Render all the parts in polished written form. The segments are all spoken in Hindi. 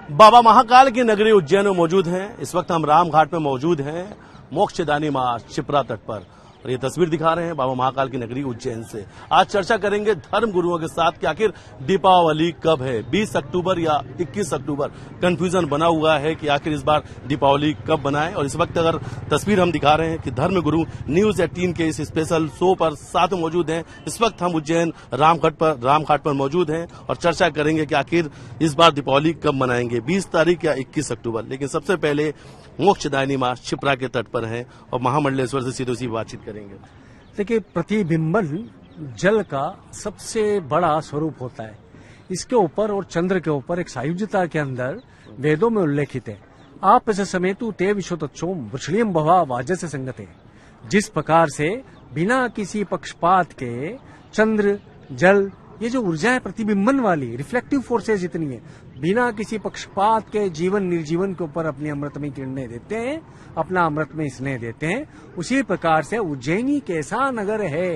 बाबा महाकाल की नगरी उज्जैन में मौजूद हैं। इस वक्त हम राम घाट में मौजूद हैं, मोक्षदायिनी मां शिप्रा तट पर, और ये तस्वीर दिखा रहे हैं बाबा महाकाल की नगरी उज्जैन से। आज चर्चा करेंगे धर्म गुरुओं के साथ कि आखिर दीपावली कब है, 20 अक्टूबर या 21 अक्टूबर। कंफ्यूजन बना हुआ है कि आखिर इस बार दीपावली कब बनाएं। और इस वक्त अगर तस्वीर हम दिखा रहे हैं कि धर्म गुरु न्यूज 18 के इस स्पेशल शो पर साथ में मौजूद हैं। इस वक्त हम उज्जैन रामघाट पर मौजूद हैं और चर्चा करेंगे कि आखिर इस बार दीपावली कब मनाएंगे, 20 तारीख या 21 अक्टूबर। लेकिन सबसे पहले मोक्षदायिनी मां शिप्रा के तट पर हैं और महामंडलेश्वर से सीधी बातचीत करेंगे। देखिए, प्रतिबिंबन जल का सबसे बड़ा स्वरूप होता है। इसके ऊपर और चंद्र के ऊपर एक सायुज्यता के अंदर वेदों में उल्लेखित है, आप समेतु ते विश्वतोम वृषणीयम भवा वाजस्य संगते। जिस प्रकार से बिना किसी पक्षपात के चंद्र जल, ये जो ऊर्जा है प्रतिबिंबन वाली, रिफ्लेक्टिव फोर्सेज जितनी है, बिना किसी पक्षपात के जीवन निर्जीवन के ऊपर अपनी अमृतमय किरणें देते हैं, अपना अमृतमय स्नेह देते हैं। उसी प्रकार से उज्जैनी एक ऐसा नगर है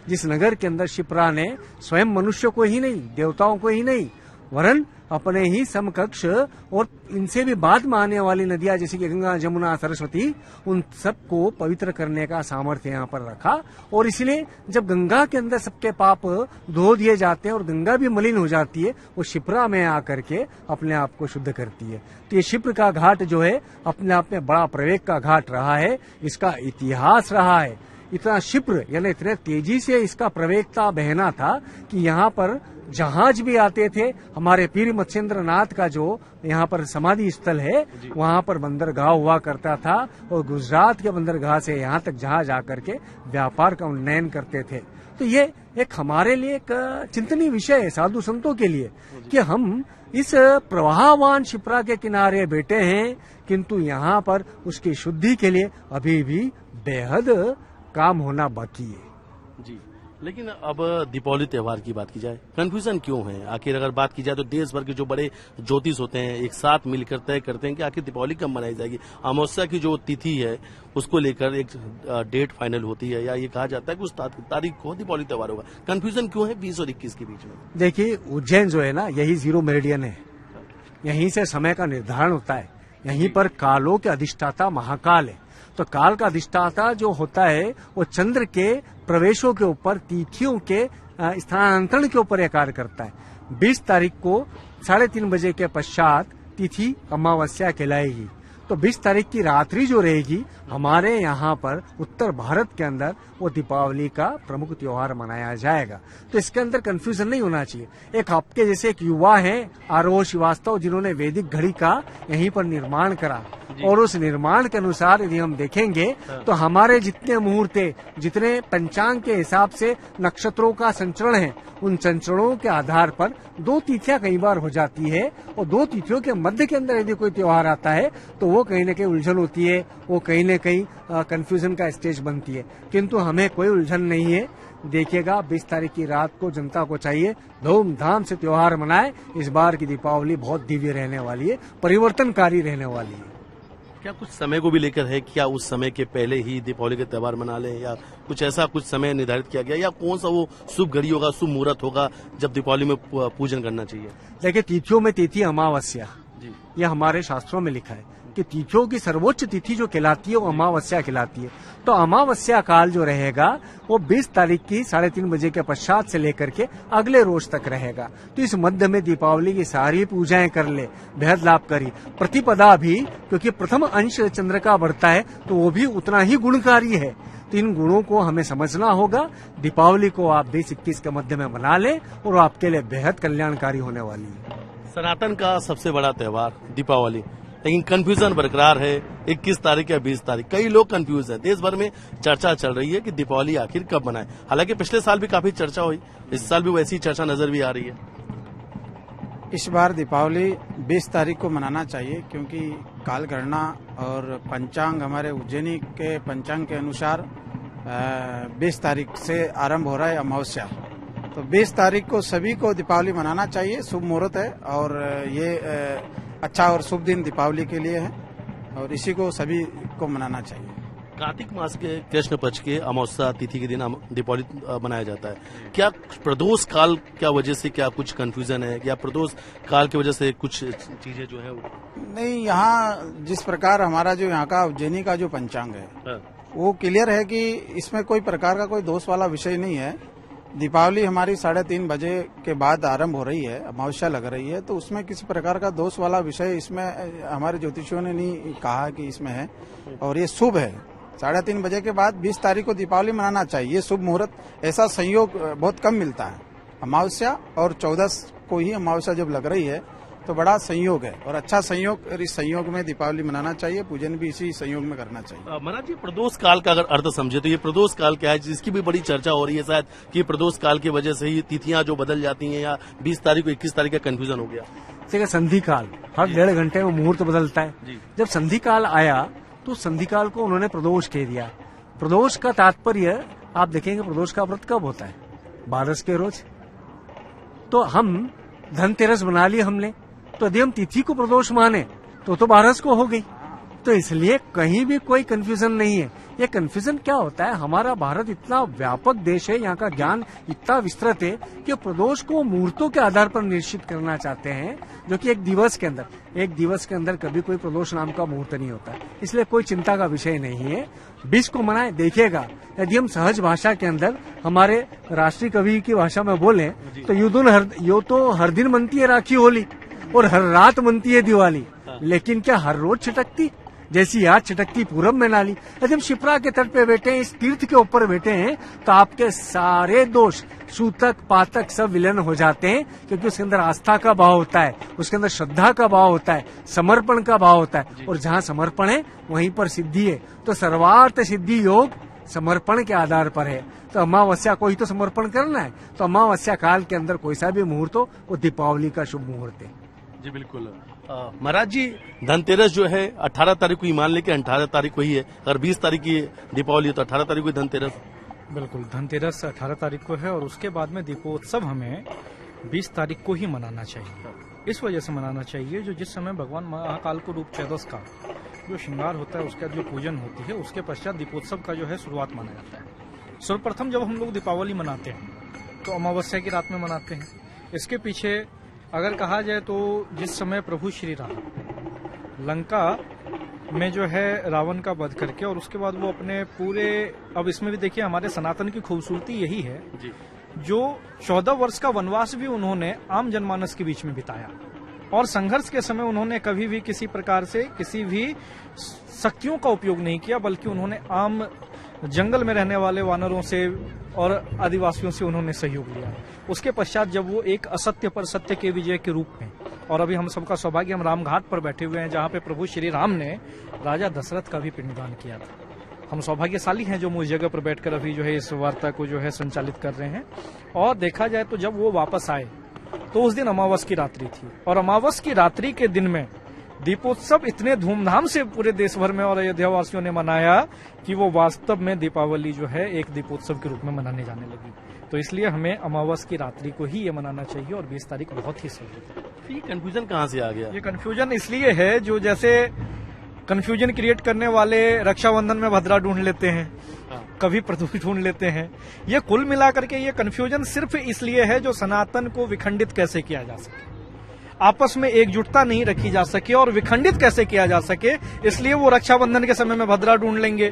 जिस नगर के अंदर शिप्रा ने स्वयं मनुष्य को ही नहीं, देवताओं को ही नहीं, वरन अपने ही समकक्ष और इनसे भी बाद में आने वाली नदियां जैसे कि गंगा, जमुना, सरस्वती, उन सबको पवित्र करने का सामर्थ्य यहाँ पर रखा। और इसलिए जब गंगा के अंदर सबके पाप धो दिए जाते हैं और गंगा भी मलिन हो जाती है, वो शिप्रा में आकर के अपने आप को शुद्ध करती है। तो ये शिप्र का घाट जो है अपने आप में बड़ा प्रवेग का घाट रहा है, इसका इतिहास रहा है। इतना शिप्र यानी इतने तेजी से इसका प्रवेगता बहना था कि यहाँ पर जहाज भी आते थे। हमारे पीर मत्स्येंद्र नाथ का जो यहाँ पर समाधि स्थल है, वहाँ पर बंदरगाह हुआ करता था और गुजरात के बंदरगाह से यहाँ तक जहाज आकर के व्यापार का उन्नयन करते थे। तो ये एक हमारे लिए एक चिंतनीय विषय है साधु संतों के लिए कि हम इस प्रवाहवान शिप्रा के किनारे बैठे हैं, किंतु यहाँ पर उसकी शुद्धि के लिए अभी भी बेहद काम होना बाकी है। जी, लेकिन अब दीपावली त्योहार की बात की जाए, कंफ्यूजन क्यों है? आखिर अगर बात की जाए तो देश भर के जो बड़े ज्योतिष होते हैं एक साथ मिलकर तय करते हैं कि आखिर दीपावली कब मनाई जाएगी। अमावस्या की जो तिथि है उसको लेकर एक डेट फाइनल होती है, या ये कहा जाता है कि उस तारीख को दीपावली त्योहार होगा। कंफ्यूजन क्यों है 20 और 21 के बीच में? देखिए, उज्जैन जो है ना, यही जीरो मेरिडियन है, यहीं से समय का निर्धारण होता है। यहीं पर कालों के अधिष्ठाता महाकाल है। तो काल का अधिष्ठाता जो होता है वो चंद्र के प्रवेशों के ऊपर, तिथियों के स्थानांतरण के ऊपर यह कार्य करता है। 20 तारीख को 3:30 बजे के पश्चात तिथि अमावस्या कहलाएगी। तो 20 तारीख की रात्रि जो रहेगी हमारे यहाँ पर उत्तर भारत के अंदर वो दीपावली का प्रमुख त्योहार मनाया जाएगा। तो इसके अंदर कंफ्यूजन नहीं होना चाहिए। एक आपके जैसे एक युवा हैं आरोह श्रीवास्तव, जिन्होंने वैदिक घड़ी का यहीं पर निर्माण करा, और उस निर्माण के अनुसार यदि हम देखेंगे तो हमारे जितने मुहूर्त, जितने पंचांग के हिसाब से नक्षत्रों का संचरण है, उन संचरणों के आधार पर 2 तिथियां कई बार हो जाती है, और 2 तिथियों के मध्य के अंदर यदि कोई त्योहार आता है तो वो कहीं न कहीं उलझन होती है, वो कहीं न कहीं कंफ्यूजन का स्टेज बनती है। किंतु हमें कोई उलझन नहीं है। देखिएगा, 20 तारीख की रात को जनता को चाहिए धूमधाम से त्योहार मनाए। इस बार की दीपावली बहुत दिव्य रहने वाली है, परिवर्तनकारी रहने वाली है। क्या कुछ समय को भी लेकर है, क्या उस समय के पहले ही दीपावली के त्योहार मना लें, या कुछ ऐसा कुछ समय निर्धारित किया गया, या कौन सा वो शुभ घड़ी होगा, शुभ मुहूर्त होगा जब दीपावली में पूजन करना चाहिए? देखिए, तिथियों में तिथि अमावस्या, यह हमारे शास्त्रों में लिखा है कि तिथियों की सर्वोच्च तिथि जो कहलाती है वो अमावस्या कहलाती है। तो अमावस्या काल जो रहेगा वो 20 तारीख की 3:30 बजे के पश्चात से लेकर के अगले रोज तक रहेगा। तो इस मध्य में दीपावली की सारी पूजाएं कर ले, बेहद लाभकारी। प्रतिपदा भी, क्योंकि प्रथम अंश चंद्र का बढ़ता है, तो वो भी उतना ही गुणकारी है। तो इन गुणों को हमें समझना होगा। दीपावली को आप 20-21 के मध्य में मना लें और आपके लिए बेहद कल्याणकारी होने वाली है। सनातन का सबसे बड़ा त्योहार दीपावली, लेकिन कंफ्यूजन बरकरार है 21 तारीख या 20 तारीख। कई लोग कंफ्यूज हैं। देश भर में चर्चा चल रही है कि दीपावली आखिर कब मनाएं। हालांकि पिछले साल भी काफी चर्चा हुई, इस साल भी वैसी चर्चा नजर भी आ रही है। इस बार दीपावली 20 तारीख को मनाना चाहिए, क्योंकि काल गणना और पंचांग, हमारे उज्जैनी के पंचांग के अनुसार 20 तारीख से आरंभ हो रहा है अमावस्या। तो 20 तारीख को सभी को दीपावली मनाना चाहिए। शुभ मुहूर्त है और ये अच्छा और शुभ दिन दीपावली के लिए है, और इसी को सभी को मनाना चाहिए। कार्तिक मास के कृष्ण पक्ष के अमावस्या तिथि के दिन दीपावली मनाया जाता है। क्या प्रदोष काल क्या वजह से क्या कुछ कंफ्यूजन है, या प्रदोष काल की वजह से कुछ चीजें जो है नहीं, यहाँ जिस प्रकार हमारा जो यहाँ का उज्जैनी का जो पंचांग है हाँ। वो क्लियर है कि इसमें कोई प्रकार का कोई दोष वाला विषय नहीं है। दीपावली हमारी 3:30 बजे के बाद आरंभ हो रही है, अमावस्या लग रही है, तो उसमें किसी प्रकार का दोष वाला विषय इसमें हमारे ज्योतिषियों ने नहीं कहा कि इसमें है। और ये शुभ है, 3:30 बजे के बाद 20 तारीख को दीपावली मनाना चाहिए। ये शुभ मुहूर्त, ऐसा संयोग बहुत कम मिलता है। अमावस्या और 14 को ही अमावस्या जब लग रही है तो बड़ा संयोग है और अच्छा संयोग, और इस संयोग में दीपावली मनाना चाहिए, पूजन भी इसी संयोग में करना चाहिए। महाराज जी, प्रदोष काल का अगर अर्थ समझे तो ये प्रदोष काल क्या है, जिसकी भी बड़ी चर्चा हो रही है शायद कि प्रदोष काल की वजह से ही तिथियां जो बदल जाती हैं, या 20 तारीख को 21 तारीख का कंफ्यूजन हो गया। देखिए, संधि काल हर 1.5 घंटे में मुहूर्त बदलता है। जब संधि काल आया तो संधि काल को उन्होंने प्रदोष कह दिया। प्रदोष का तात्पर्य आप देखेंगे, प्रदोष का व्रत कब होता है? 12 के रोज। तो हम धनतेरस बना ली हमने, तो यदि हम तिथि को प्रदोष माने तो 12 को हो गई। तो इसलिए कहीं भी कोई कंफ्यूजन नहीं है। ये कंफ्यूजन क्या होता है, हमारा भारत इतना व्यापक देश है, यहाँ का ज्ञान इतना विस्तृत है कि प्रदोष को मुहूर्तों के आधार पर निश्चित करना चाहते हैं, जो कि एक दिवस के अंदर कभी कोई प्रदोष नाम का मुहूर्त नहीं होता। इसलिए कोई चिंता का विषय नहीं है। 20 को मनाए। देखिएगा, यदि हम सहज भाषा के अंदर हमारे राष्ट्रीय कवि की भाषा में बोले तो यो तो हर दिन मनती है राखी होली और हर रात मनती है दिवाली, लेकिन क्या हर रोज छिटकती? जैसी आज छिटकती पूरब में नाली। यदि हम शिप्रा के तट पे बैठे हैं, इस तीर्थ के ऊपर बैठे हैं, तो आपके सारे दोष, सूतक पातक सब विलीन हो जाते हैं, क्योंकि उसके अंदर आस्था का भाव होता है, उसके अंदर श्रद्धा का भाव होता है, समर्पण का भाव होता है, और जहाँ समर्पण है वहीं पर सिद्धि है। तो सर्वार्थ सिद्धि योग समर्पण के आधार पर है। तो अमावस्या को ही तो समर्पण करना है। तो अमावस्या काल के अंदर कोई सा भी मुहूर्त हो, वो दीपावली का शुभ मुहूर्त है। जी बिल्कुल। महाराज जी, धनतेरस जो है 18 तारीख को ही मान ले कि 18 तारीख को ही है। अगर 20 तारीख की दीपावली है तो 18 तारीख को धनतेरस। बिल्कुल, धनतेरस 18 तारीख को है और उसके बाद में दीपोत्सव हमें 20 तारीख को ही मनाना चाहिए। इस वजह से मनाना चाहिए, जो जिस समय भगवान महाकाल को रूप 14 का जो श्रृंगार होता है, उसका जो पूजन होती है, उसके पश्चात दीपोत्सव का जो है शुरुआत माना जाता है। सर्वप्रथम जब हम लोग दीपावली मनाते हैं तो अमावस्या की रात में मनाते हैं। इसके पीछे अगर कहा जाए तो जिस समय प्रभु श्री राम लंका में जो है रावण का वध करके, और उसके बाद वो अपने पूरे, अब इसमें भी देखिए हमारे सनातन की खूबसूरती यही है जी, जो 14 वर्ष का वनवास भी उन्होंने आम जनमानस के बीच में बिताया, और संघर्ष के समय उन्होंने कभी भी किसी प्रकार से किसी भी शक्तियों का उपयोग नहीं किया, बल्कि उन्होंने आम जंगल में रहने वाले वानरों से और आदिवासियों से उन्होंने सहयोग लिया। उसके पश्चात जब वो एक असत्य पर सत्य के विजय के रूप में, और अभी हम सबका सौभाग्य, हम रामघाट पर बैठे हुए हैं, जहाँ पे प्रभु श्री राम ने राजा दशरथ का भी पिंडदान किया था। हम सौभाग्यशाली हैं जो उस जगह पर बैठकर अभी जो है इस वार्ता को जो है संचालित कर रहे हैं। और देखा जाए तो जब वो वापस आए तो उस दिन अमावस की रात्रि थी, और अमावस की रात्रि के दिन में दीपोत्सव इतने धूमधाम से पूरे देश भर में और अयोध्या वासियों ने मनाया कि वो वास्तव में दीपावली जो है एक दीपोत्सव के रूप में मनाने जाने लगी। तो इसलिए हमें अमावस की रात्रि को ही ये मनाना चाहिए, और 20 तारीख बहुत ही सही है। ये कंफ्यूजन कहाँ से आ गया? ये कंफ्यूजन इसलिए है, जो जैसे कंफ्यूजन क्रिएट करने वाले रक्षाबंधन में भद्रा ढूंढ लेते हैं, कभी प्रदोष ढूंढ लेते हैं। ये कुल मिलाकर के ये कंफ्यूजन सिर्फ इसलिए है जो सनातन को विखंडित कैसे किया जा सके, आपस में एकजुटता नहीं रखी जा सके और विखंडित कैसे किया जा सके, इसलिए वो रक्षाबंधन के समय में भद्रा ढूंढ लेंगे।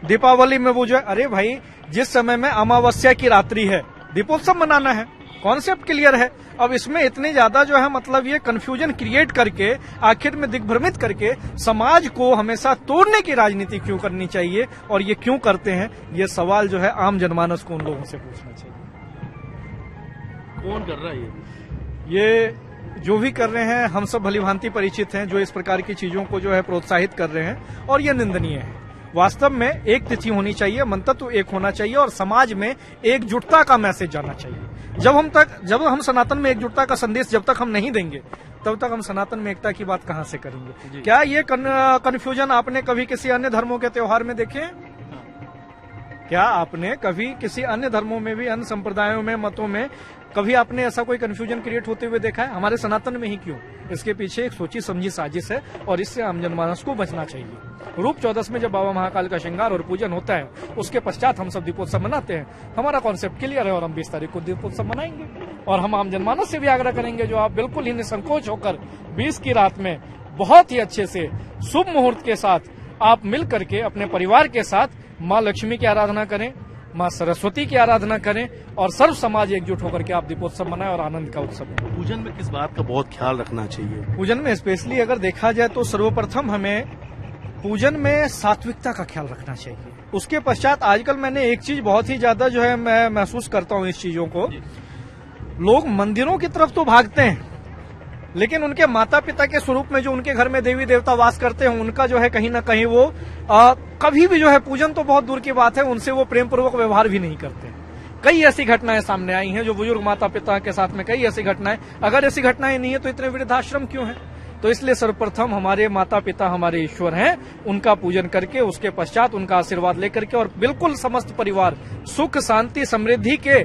दीपावली में वो जो, अरे भाई जिस समय में अमावस्या की रात्रि है दीपोत्सव मनाना है, कॉन्सेप्ट क्लियर है। अब इसमें इतने ज्यादा जो है मतलब ये कंफ्यूजन क्रिएट करके आखिर में दिग्भ्रमित करके समाज को हमेशा तोड़ने की राजनीति क्यों करनी चाहिए, और ये क्यों करते हैं, ये सवाल जो है आम जनमानस को उन लोगों से पूछना चाहिए। कौन कर रहा है ये जो भी कर रहे हैं, हम सब भलीभांति परिचित हैं, जो इस प्रकार की चीजों को जो है प्रोत्साहित कर रहे हैं, और ये निंदनीय है। वास्तव में एक तिथि होनी चाहिए, मंतव्य एक होना चाहिए, और समाज में एकजुटता का मैसेज जाना चाहिए। जब हम सनातन में एकजुटता का संदेश जब तक हम नहीं देंगे, तब तक हम सनातन में एकता की बात कहां से करेंगे। क्या ये कन्फ्यूजन आपने कभी किसी अन्य धर्मों के त्योहार में देखे? क्या आपने कभी किसी अन्य धर्मों में भी, अन्य संप्रदायों में, मतों में कभी आपने ऐसा कोई कंफ्यूजन क्रिएट होते हुए देखा है? हमारे सनातन में ही क्यों? इसके पीछे एक सोची समझी साजिश है और इससे आम जनमानस को बचना चाहिए। रूप 14 में जब बाबा महाकाल का श्रृंगार और पूजन होता है, उसके पश्चात हम सब दीपोत्सव मनाते हैं। हमारा कॉन्सेप्ट क्लियर है और हम 20 तारीख को दीपोत्सव मनाएंगे। और हम आम जनमानस से भी आग्रह करेंगे, जो आप बिल्कुल ही निसंकोच होकर 20 की रात में बहुत ही अच्छे से शुभ मुहूर्त के साथ आप मिल करके अपने परिवार के साथ माँ लक्ष्मी की आराधना करें, माँ सरस्वती की आराधना करें और सर्व समाज एकजुट होकर के आप दीपोत्सव मनाएं और आनंद का उत्सव। पूजन में किस बात का बहुत ख्याल रखना चाहिए? पूजन में स्पेशली अगर देखा जाए तो सर्वप्रथम हमें पूजन में सात्विकता का ख्याल रखना चाहिए। उसके पश्चात आजकल मैंने एक चीज बहुत ही ज्यादा जो है मैं महसूस करता हूँ इस चीजों को, लोग मंदिरों की तरफ तो भागते हैं, लेकिन उनके माता पिता के स्वरूप में जो उनके घर में देवी देवता वास करते हैं, उनका जो है कहीं ना कहीं वो कभी भी जो है पूजन तो बहुत दूर की बात है, उनसे वो प्रेम पूर्वक व्यवहार भी नहीं करते। कई ऐसी घटनाएं सामने आई हैं जो बुजुर्ग माता पिता के साथ में, कई ऐसी घटनाएं, अगर ऐसी घटनाएं नहीं है तो इतने वृद्धाश्रम क्यों हैं? तो इसलिए सर्वप्रथम हमारे माता पिता हमारे ईश्वर हैं, उनका पूजन करके उसके पश्चात उनका आशीर्वाद लेकर के और बिल्कुल समस्त परिवार सुख शांति समृद्धि के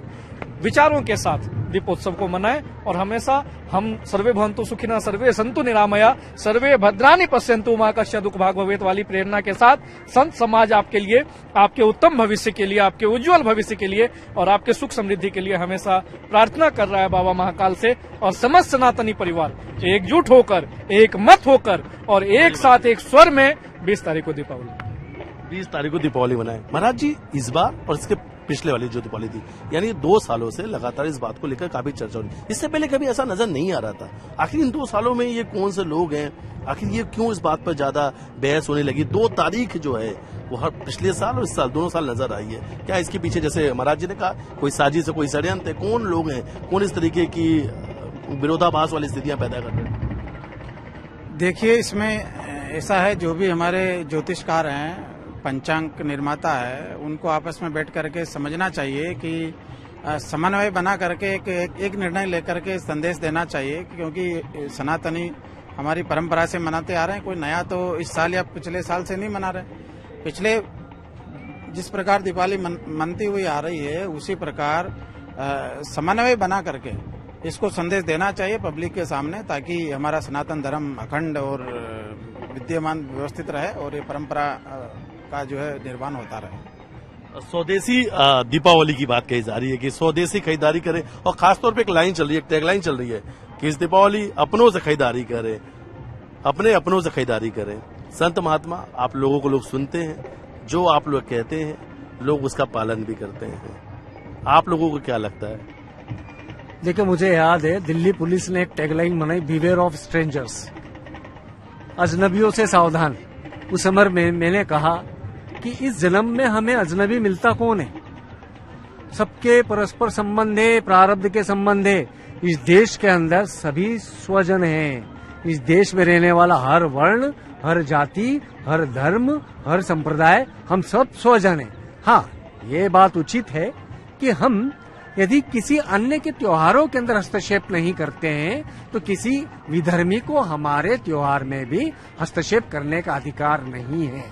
विचारों के साथ दीपोत्सव को मनाएं। और हमेशा हम सर्वे भवन्तु सुखिनः सर्वे सन्तु निरामया सर्वे भद्राणि पश्यन्तु मा कश्चित् दुःख भाग् भवेत् वाली प्रेरणा के साथ संत समाज आपके लिए, आपके उत्तम भविष्य के लिए, आपके उज्जवल भविष्य के लिए और आपके सुख समृद्धि के लिए हमेशा प्रार्थना कर रहा है बाबा महाकाल से। और समस्त सनातनी परिवार एकजुट होकर, एक मत होकर और एक साथ एक स्वर में 20 तारीख को दीपावली मनाए। महाराज जी, इस बार और इसके पिछले वाली जो दीपावली थी, यानी 2 सालों से लगातार इस बात को लेकर काफी चर्चा हो रही है। इससे पहले कभी ऐसा नजर नहीं आ रहा था। आखिर इन 2 सालों में ये कौन से लोग हैं, आखिर ये क्यों इस बात पर ज्यादा बहस होने लगी? 2 तारीख जो है वो हर पिछले साल और इस साल दोनों साल नजर आई है। क्या इसके पीछे, जैसे महाराज जी ने कहा, कोई साजिश है, कोई षड्यंत्र है? कौन लोग हैं, कौन इस तरीके की विरोधाभास वाली स्थितियां पैदा कर रहे हैं? देखिए, इसमें ऐसा है, जो भी हमारे ज्योतिषकार हैं, पंचांग निर्माता है, उनको आपस में बैठ करके समझना चाहिए कि समन्वय बना करके एक निर्णय लेकर के संदेश देना चाहिए, क्योंकि सनातनी हमारी परंपरा से मनाते आ रहे हैं। कोई नया तो इस साल या पिछले साल से नहीं मना रहे। पिछले जिस प्रकार दीपावली मनती हुई आ रही है, उसी प्रकार समन्वय बना करके इसको संदेश देना चाहिए पब्लिक के सामने, ताकि हमारा सनातन धर्म अखंड और विद्यमान व्यवस्थित रहे और ये परंपरा का जो है निर्माण होता रहे। स्वदेशी दीपावली की बात कही जा रही है कि स्वदेशी खरीदारी करें, और खासतौर पे एक लाइन चल रही है, एक टैगलाइन चल रही है कि इस दीपावली अपनों से खरीदारी करें, अपने अपनों से खरीदारी करें। संत महात्मा, आप लोगों को लोग सुनते हैं, जो आप लोग कहते हैं लोग उसका पालन भी करते हैं। आप लोगों को क्या लगता है? देखिए, मुझे याद है दिल्ली पुलिस ने एक टैगलाइन बनाई, बिवेयर ऑफ स्ट्रेंजर्स, अजनबियों से सावधान। उस समय में मैंने कहा कि इस जन्म में हमें अजनबी मिलता कौन है? सबके परस्पर संबंध है, प्रारब्ध के संबंध है। इस देश के अंदर सभी स्वजन हैं। इस देश में रहने वाला हर वर्ण, हर जाति, हर धर्म, हर संप्रदाय, हम सब स्वजन हैं। हाँ, ये बात उचित है कि हम यदि किसी अन्य के त्योहारों के अंदर हस्तक्षेप नहीं करते हैं, तो किसी विधर्मी को हमारे त्योहार में भी हस्तक्षेप करने का अधिकार नहीं है।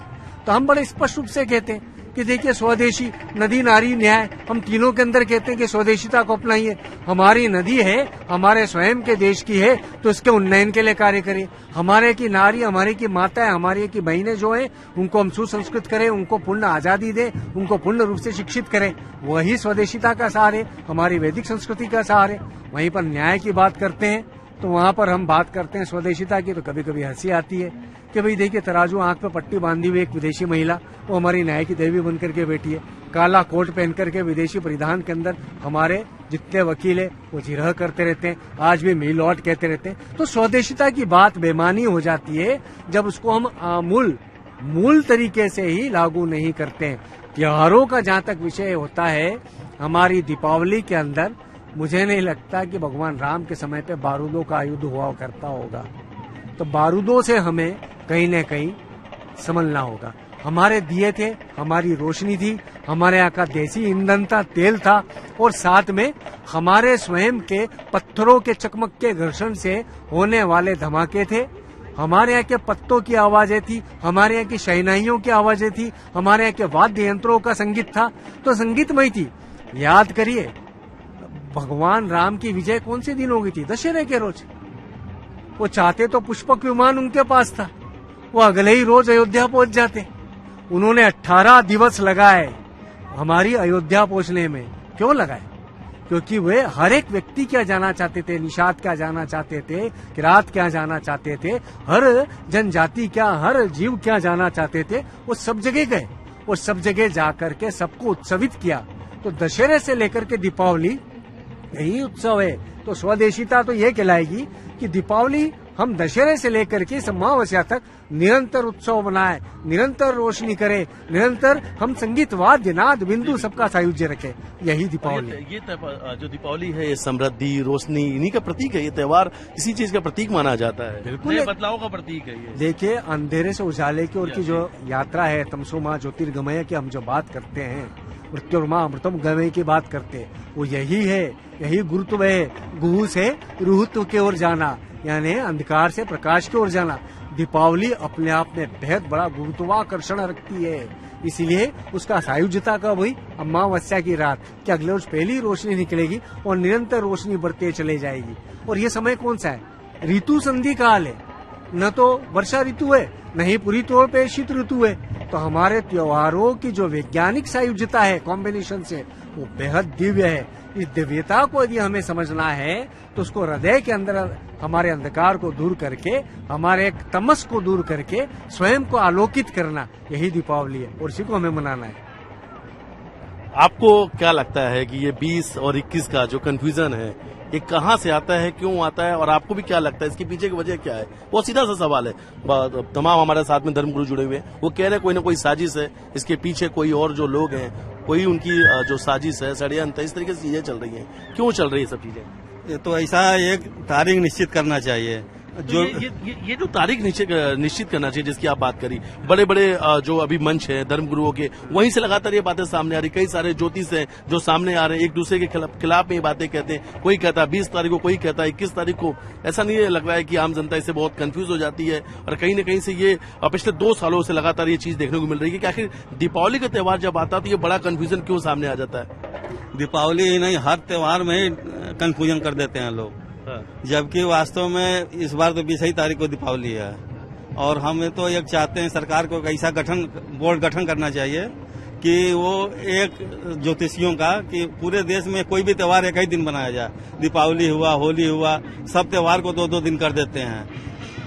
तो हम बड़े स्पष्ट रूप से कहते हैं कि देखिए, स्वदेशी, नदी, नारी, न्याय, हम तीनों के अंदर कहते हैं कि स्वदेशिता को अपनाइए। हमारी नदी है, हमारे स्वयं के देश की है, तो इसके उन्नयन के लिए कार्य करिए। हमारे की नारी, हमारी की माता है, हमारी की बहनें जो है, उनको हम सुसंस्कृत करें, उनको पूर्ण आजादी दें, उनको पूर्ण रूप से शिक्षित करें। वही स्वदेशिता का सार है, हमारी वैदिक संस्कृति का सार है। वहीं पर न्याय की बात करते हैं तो वहां पर हम बात करते हैं स्वदेशिता की, तो कभी कभी हंसी आती है कि भाई देखिए, तराजू आंख पे पट्टी बांधी हुई एक विदेशी महिला, वो हमारी न्याय की देवी बनकर के बैठी है। काला कोट पहन करके विदेशी परिधान के अंदर हमारे जितने वकील है वो जिरह करते रहते हैं, आज भी मी लॉर्ड कहते रहते हैं। तो स्वदेशिता की बात बेमानी हो जाती है जब उसको हम मूल तरीके से ही लागू नहीं करते हैं। त्योहारों का जहां तक विषय होता है, हमारी दीपावली के अंदर मुझे नहीं लगता कि भगवान राम के समय पे बारूदों का युद्ध हुआ करता होगा। तो बारूदों से हमें कहीं न कहीं संभलना होगा। हमारे दिए थे, हमारी रोशनी थी, हमारे यहाँ का देसी ईंधन था, तेल था, और साथ में हमारे स्वयं के पत्थरों के चकमक के घर्षण से होने वाले धमाके थे। हमारे यहाँ के पत्तों की आवाजें थी, हमारे यहाँ की शहनाइयों की आवाजें थी, हमारे यहाँ के वाद्य यंत्रों का संगीत था। तो संगीतमय थी। याद करिए, भगवान राम की विजय कौन से दिन हो गई थी? दशहरे के रोज। वो चाहते तो पुष्पक विमान उनके पास था, वो अगले ही रोज अयोध्या पहुंच जाते। उन्होंने 18 दिवस लगाए हमारी अयोध्या पहुंचने में। क्यों लगाए? क्योंकि वे हर एक व्यक्ति क्या जाना चाहते थे, निषाद क्या जाना चाहते थे, किरात क्या जाना चाहते थे, हर जनजाति क्या, हर जीव क्या जाना चाहते थे, वो सब जगह गए और सब जगह जाकर के सबको उत्सवित किया। तो दशहरे से लेकर के दीपावली यही उत्सव है। तो स्वदेशीता तो ये कहलाएगी कि दीपावली हम दशहरे से लेकर के अमावस्या तक निरंतर उत्सव बनाए, निरंतर रोशनी करे, निरंतर हम संगीत वाद्य नाद बिंदु सबका सायुज्य रखे। यही दीपावली है। ये जो दीपावली है ये समृद्धि, रोशनी, इन्हीं का प्रतीक है। ये त्योहार इसी चीज का प्रतीक माना जाता है। बिल्कुल नए बदलाव का प्रतीक है ये। देखिए, अंधेरे से उजाले की ओर की जो यात्रा है, तमसो मां ज्योतिर्गमय की हम जो बात करते हैं, मृत्युर्मा अमृतम गमय की बात करते हैं, वो यही है, यही गुरुत्व है। गुहु से रुहुत्व की ओर जाना, यानी अंधकार से प्रकाश की ओर जाना। दीपावली अपने आप में बेहद बड़ा गुरुत्वाकर्षण रखती है, इसलिए उसका सायुज्यता कब हुई? अमावस्या की रात, कि अगले रोज पहली रोशनी निकलेगी और निरंतर रोशनी बढ़ते चले जाएगी। और ये समय कौन सा है? ऋतु संधि काल है, न तो वर्षा ऋतु है, न ही पूरी तौर पे शीत ऋतु है। तो हमारे त्योहारों की जो वैज्ञानिक सायुज्यता है कॉम्बिनेशन से, वो बेहद दिव्य है। इस दिव्यता को यदि हमें समझना है तो उसको हृदय के अंदर हमारे अंधकार को दूर करके, हमारे एक तमस को दूर करके स्वयं को आलोकित करना, यही दीपावली है और इसी को हमें मनाना है। आपको क्या लगता है कि ये 20 और 21 का जो कंफ्यूजन है ये कहाँ से आता है, क्यों आता है, और आपको भी क्या लगता है इसके पीछे की वजह क्या है? वो सीधा सा सवाल है। तमाम हमारे साथ में धर्मगुरु जुड़े हुए हैं, वो कह रहे हैं कोई ना कोई साजिश है, इसके पीछे कोई और जो लोग हैं, कोई उनकी जो साजिश है, षड्यंत्र, इस तरीके से चीजें चल रही हैं। क्यों चल रही है सब चीजें? ये तो ऐसा एक तारीख निश्चित करना चाहिए। जो ये जो तारीख निश्चित करना चाहिए जिसकी आप बात करी, बड़े बड़े जो अभी मंच है धर्मगुरुओं के, वहीं से लगातार ये बातें सामने आ रही। कई सारे ज्योतिष हैं जो सामने आ रहे हैं, एक दूसरे के खिलाफ में ये बातें कहते हैं। कोई कहता है 20 तारीख को, कोई कहता है 21 तारीख को। ऐसा नहीं लग रहा है कि आम जनता इससे बहुत कंफ्यूज हो जाती है? और कहीं न कहीं से ये पिछले 2 सालों से लगातार ये चीज देखने को मिल रही है कि आखिर दीपावली का त्योहार जब आता है तो ये बड़ा कंफ्यूजन क्यों सामने आ जाता है? दीपावली ही नहीं, हर त्योहार में ही कंफ्यूजन कर देते हैं लोग, जबकि वास्तव में इस बार तो 20 तारीख को दीपावली है। और हम तो एक चाहते हैं सरकार को ऐसा बोर्ड गठन करना चाहिए कि वो एक ज्योतिषियों का, कि पूरे देश में कोई भी त्योहार एक ही दिन बनाया जाए। दीपावली हुआ, होली हुआ, सब त्योहार को 2-2 दिन कर देते हैं।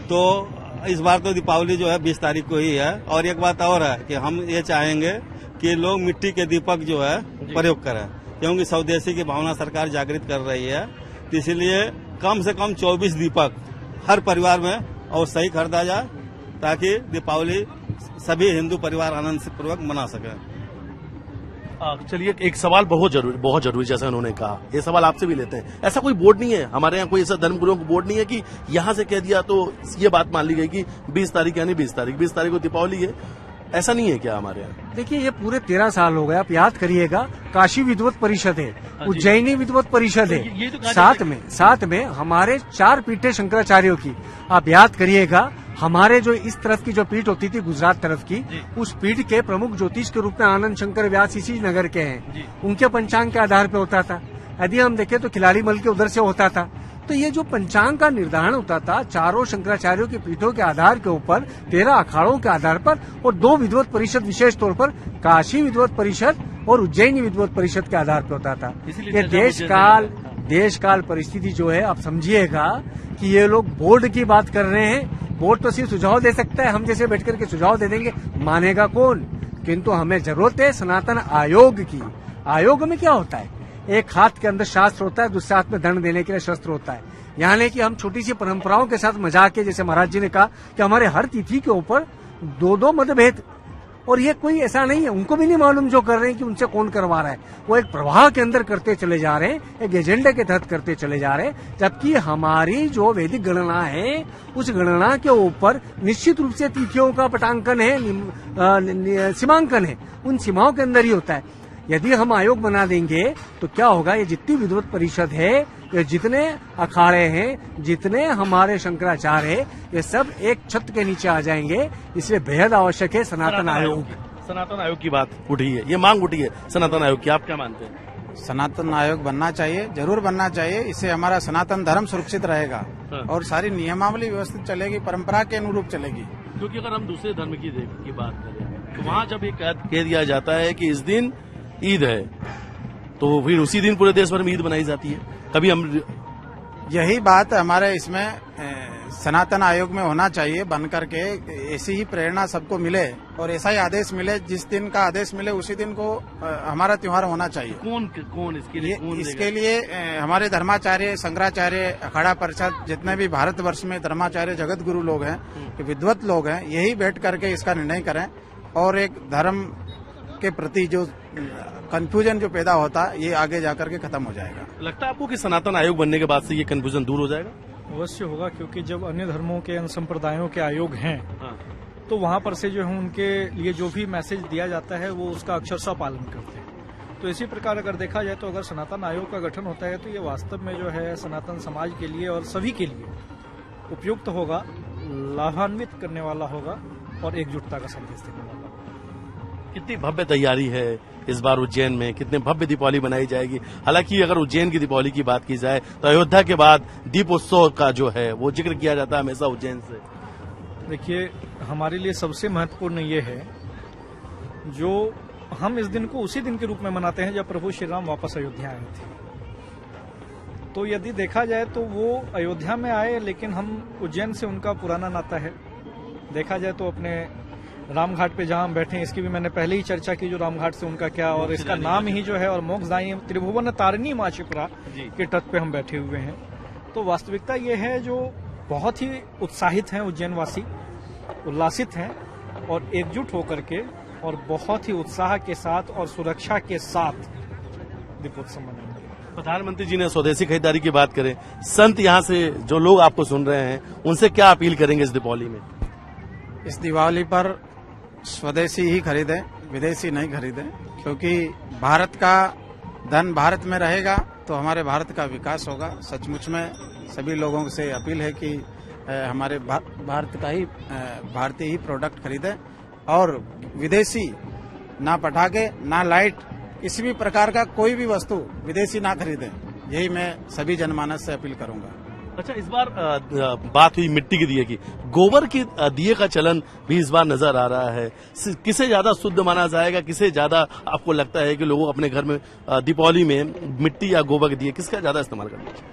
तो इस बार तो दीपावली जो है 20 तारीख को ही है। और एक बात और है कि हम ये चाहेंगे कि लोग मिट्टी के दीपक जो है प्रयोग करें, क्योंकि स्वदेशी की भावना सरकार जागृत कर रही है। तो इसलिए कम से कम 24 दीपक हर परिवार में और सही खरीदा जाए, ताकि दीपावली सभी हिंदू परिवार आनंद से पूर्वक मना सकें। चलिए, एक सवाल बहुत जरूरी जैसा उन्होंने कहा, ये सवाल आपसे भी लेते हैं। ऐसा कोई बोर्ड नहीं है हमारे यहाँ, कोई ऐसा धर्मगुरुओं को बोर्ड नहीं है कि यहाँ से कह दिया तो ये बात मान ली गई कि 20 तारीख यानी 20 तारीख को दीपावली है? ऐसा नहीं है क्या हमारे यहाँ? देखिए, ये पूरे 13 साल हो गए, आप याद करिएगा, काशी विद्वत परिषद है, उज्जैनी विद्वत परिषद है, तो साथ में हमारे 4 पीठे शंकराचार्यों की। आप याद करिएगा, हमारे जो इस तरफ की जो पीठ होती थी गुजरात तरफ की, उस पीठ के प्रमुख ज्योतिष के रूप में आनंद शंकर व्यास इसी नगर के हैं। उनके पंचांग के आधार पर होता था। यदि हम देखें तो खिलाड़ी मल के उधर से होता था। तो ये जो पंचांग का निर्धारण होता था चारों शंकराचार्यों की पीठों के आधार के ऊपर, 13 अखाड़ों के आधार पर, और 2 विद्वत परिषद विशेष तौर पर काशी विद्वत परिषद और उज्जैनी विद्वत परिषद के आधार पर होता था। ये देश काल परिस्थिति जो है, आप समझिएगा कि ये लोग बोर्ड की बात कर रहे हैं। बोर्ड तो सिर्फ सुझाव दे सकता है, हम जैसे बैठ करके सुझाव दे देंगे, मानेगा कौन? किंतु हमें जरूरत है सनातन आयोग की। आयोग में क्या होता है? एक हाथ के अंदर शास्त्र होता है, दूसरे हाथ में दंड देने के लिए शस्त्र होता है। यानी कि हम छोटी सी परंपराओं के साथ मजाक के, जैसे महाराज जी ने कहा कि हमारे हर तिथि के ऊपर 2-2 मतभेद, और ये कोई ऐसा नहीं है, उनको भी नहीं मालूम जो कर रहे हैं कि उनसे कौन करवा रहा है। वो एक प्रवाह के अंदर करते चले जा रहे हैं, एक एजेंडे के तहत करते चले जा रहे हैं। जबकि हमारी जो वैदिक गणना है, उस गणना के ऊपर निश्चित रूप से तिथियों का पटांकन है, सीमांकन है, उन सीमाओं के अंदर ही होता है। यदि हम आयोग बना देंगे तो क्या होगा? ये जितनी विद्वत परिषद है, ये जितने अखाड़े हैं, जितने हमारे शंकराचार्य है, ये सब एक छत के नीचे आ जाएंगे। इसलिए बेहद आवश्यक है सनातन आयोग। सनातन आयोग की बात उठी है, ये मांग उठी है सनातन आयोग की, आप क्या मानते हैं? सनातन आयोग बनना चाहिए, जरूर बनना चाहिए। इससे हमारा सनातन धर्म सुरक्षित रहेगा और सारी नियमावली व्यवस्थित चलेगी, परंपरा के अनुरूप चलेगी। क्योंकि अगर हम दूसरे धर्म की बात करें तो वहाँ जब ये कह दिया जाता है कि इस दिन ईद है तो फिर उसी दिन पूरे देश भर में ईद मनाई जाती है। कभी हम यही बात हमारे इसमें सनातन आयोग में होना चाहिए, बन करके ऐसी ही प्रेरणा सबको मिले और ऐसा ही आदेश मिले, जिस दिन का आदेश मिले उसी दिन को हमारा त्योहार होना चाहिए। कौन इसके लिए इसके लिए हमारे धर्माचार्य, शंकराचार्य, अखाड़ा परिषद, जितने भी भारतवर्ष में धर्माचार्य जगत गुरु लोग हैं, विद्वत लोग हैं, यही बैठ करके इसका निर्णय करें और एक धर्म के प्रति जो कंफ्यूजन जो पैदा होता है ये आगे जाकर के खत्म हो जाएगा। लगता है आपको कि सनातन आयोग बनने के बाद से ये कंफ्यूजन दूर हो जाएगा? अवश्य होगा, क्योंकि जब अन्य धर्मों के, अन्य संप्रदायों के आयोग हैं तो वहां पर से जो है उनके लिए जो भी मैसेज दिया जाता है वो उसका अक्षरशः पालन करते हैं। तो इसी प्रकार अगर देखा जाए तो अगर सनातन आयोग का गठन होता है तो ये वास्तव में जो है सनातन समाज के लिए और सभी के लिए उपयुक्त होगा, लाभान्वित करने वाला होगा और एकजुटता का संदेश देने वाला होगा। कितनी भव्य तैयारी है इस बार उज्जैन में, कितने भव्य दीपावली मनाई जाएगी? हालांकि अगर उज्जैन की दीपावली की बात की जाए तो अयोध्या के बाद दीपोत्सव का जो है वो जिक्र किया जाता है हमेशा उज्जैन से। देखिए, हमारे लिए सबसे महत्वपूर्ण ये है जो हम इस दिन को उसी दिन के रूप में मनाते हैं जब प्रभु श्री राम वापस अयोध्या आए थे। तो यदि देखा जाए तो वो अयोध्या में आए, लेकिन हम उज्जैन से उनका पुराना नाता है। देखा जाए तो अपने रामघाट पे जहां हम बैठे हैं, इसकी भी मैंने पहले ही चर्चा की, जो रामघाट से उनका क्या, और इसका नाम ही जो है, और मोक्षदायिनी त्रिभुवन तारिणी मां शिप्रा के तट पे हम बैठे हुए हैं। तो वास्तविकता ये है जो बहुत ही उत्साहित हैं उज्जैनवासी, उल्लासित हैं और एकजुट होकर के और बहुत ही उत्साह के साथ और सुरक्षा के साथ दीपोत्सव मनाएंगे। प्रधानमंत्री जी ने स्वदेशी खरीदारी की बात करें, संत यहाँ से जो लोग आपको सुन रहे हैं उनसे क्या अपील करेंगे इस दीपावली में? इस दिवाली पर स्वदेशी ही खरीदें, विदेशी नहीं खरीदें, क्योंकि भारत का धन भारत में रहेगा तो हमारे भारत का विकास होगा। सचमुच में सभी लोगों से अपील है कि हमारे भारत का ही, भारतीय ही प्रोडक्ट खरीदें और विदेशी ना पटाखे, ना लाइट, किसी भी प्रकार का कोई भी वस्तु विदेशी ना खरीदें। यही मैं सभी जनमानस से अपील करूंगा। अच्छा, इस बार बात हुई मिट्टी के दिए की, गोबर के दिए का चलन भी इस बार नजर आ रहा है। किसे ज्यादा शुद्ध माना जाएगा, किसे ज्यादा आपको लगता है कि लोगों अपने घर में दीपावली में मिट्टी या गोबर के दिए किसका ज्यादा इस्तेमाल करना चाहिए?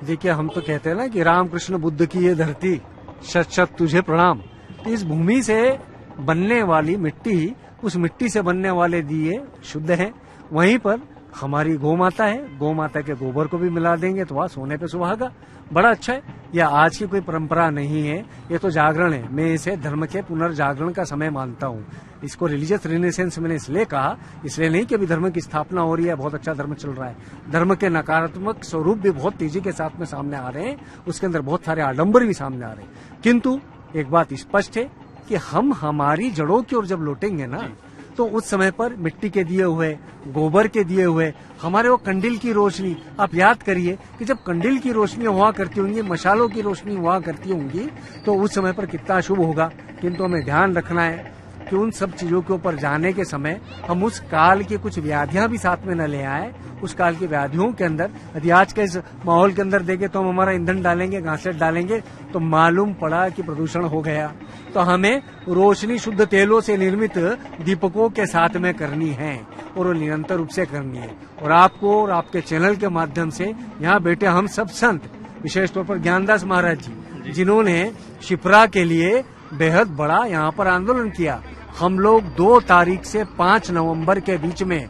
देखिए, हम तो कहते हैं ना कि राम कृष्ण बुद्ध की ये धरती, शत शत तुझे प्रणाम। तो इस भूमि से बनने वाली मिट्टी, उस मिट्टी से बनने वाले दिए शुद्ध हैं। वहीं पर हमारी गौ माता है, गौ माता के गोबर को भी मिला देंगे तो वह सोने पे सुहागा। बड़ा अच्छा है। यह आज की कोई परंपरा नहीं है, ये तो जागरण है। मैं इसे धर्म के पुनर्जागरण का समय मानता हूँ। इसको रिलीजियस रिनेसेंस मैंने इसलिए कहा, इसलिए नहीं कि अभी धर्म की स्थापना हो रही है, बहुत अच्छा धर्म चल रहा है। धर्म के नकारात्मक स्वरूप भी बहुत तेजी के साथ में सामने आ रहे हैं, उसके अंदर बहुत सारे आडंबर भी सामने आ रहे हैं। किंतु एक बात स्पष्ट है कि हम हमारी जड़ों की ओर जब लौटेंगे ना, तो उस समय पर मिट्टी के दिए हुए, गोबर के दिए हुए, हमारे वो कंडील की रोशनी, आप याद करिए कि जब कंडील की रोशनी हुआ करती होंगी, मशालों की रोशनी हुआ करती होंगी, तो उस समय पर कितना शुभ होगा। किंतु हमें ध्यान रखना है कि उन सब चीजों के ऊपर जाने के समय हम उस काल की कुछ व्याधियां भी साथ में न ले आए। उस काल की व्याधियों के अंदर यदि आज के इस माहौल के अंदर देखें तो हम हमारा ईंधन डालेंगे, घासलेट डालेंगे, तो मालूम पड़ा कि प्रदूषण हो गया। तो हमें रोशनी शुद्ध तेलों से निर्मित दीपकों के साथ में करनी है और वो निरंतर रूप से करनी है। और आपको और आपके चैनल के माध्यम से यहाँ बैठे हम सब संत, विशेष तौर पर ज्ञानदास महाराज जी, जिन्होंने शिप्रा के लिए बेहद बड़ा यहाँ पर आंदोलन किया। हम लोग 2 तारीख से 5 नवंबर के बीच में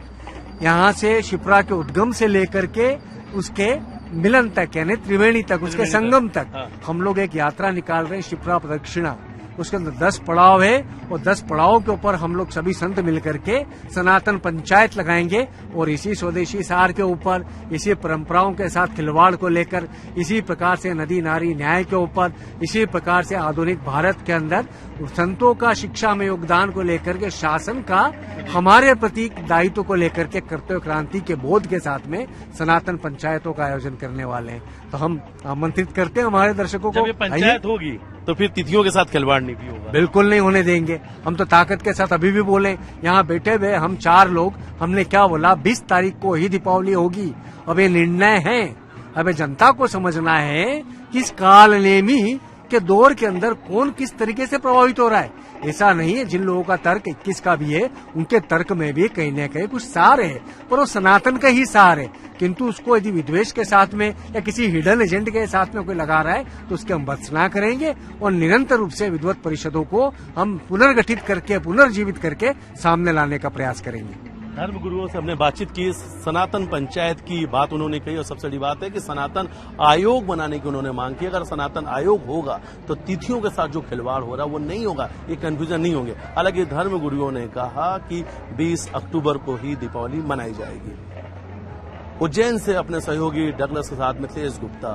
यहाँ से शिप्रा के उद्गम से लेकर के उसके मिलन तक, यानी त्रिवेणी तक, उसके संगम तक हम लोग एक यात्रा निकाल रहे हैं, शिप्रा प्रदक्षिणा। उसके अंदर 10 पड़ाव है और 10 पड़ाव के ऊपर हम लोग सभी संत मिलकर के सनातन पंचायत लगाएंगे और इसी स्वदेशी सार के ऊपर, इसी परंपराओं के साथ खिलवाड़ को लेकर, इसी प्रकार से नदी नारी न्याय के ऊपर, इसी प्रकार से आधुनिक भारत के अंदर संतों का शिक्षा में योगदान को लेकर के, शासन का हमारे प्रति दायित्व को लेकर के कर्तव्य क्रांति के बोध के साथ में सनातन पंचायतों का आयोजन करने वाले हैं। तो हम आमंत्रित करते हैं हमारे दर्शकों को। जब ये पंचायत होगी तो फिर तिथियों के साथ खिलवाड़ नहीं भी होगा। बिल्कुल नहीं होने देंगे। हम तो ताकत के साथ अभी भी बोले, यहाँ बैठे हुए हम 4 लोग, हमने क्या बोला, 20 तारीख को ही दीपावली होगी। अब ये निर्णय है, अब जनता को समझना है कि इस कालनेमी के दौर के अंदर कौन किस तरीके से प्रभावित हो रहा है। ऐसा नहीं है, जिन लोगों का तर्क 21 का भी है, उनके तर्क में भी कहीं न कहीं कुछ सार है, पर वो सनातन का ही सार है। किंतु उसको यदि विद्वेष के साथ में या किसी हिडन एजेंट के साथ में कोई लगा रहा है तो उसके हम भर्त्सना करेंगे और निरंतर रूप से विद्वत परिषदों को हम पुनर्गठित करके, पुनर्जीवित करके सामने लाने का प्रयास करेंगे। धर्म गुरुओं से हमने बातचीत की, सनातन पंचायत की बात उन्होंने कही और सबसे बड़ी बात है कि सनातन आयोग बनाने की उन्होंने मांग की। अगर सनातन आयोग होगा तो तिथियों के साथ जो खिलवाड़ हो रहा है वो नहीं होगा, ये कंफ्यूजन नहीं होंगे। हालांकि धर्म गुरुओं ने कहा कि 20 अक्टूबर को ही दीपावली मनाई जाएगी। उज्जैन से अपने सहयोगी डगलस के साथ में तेज गुप्ता,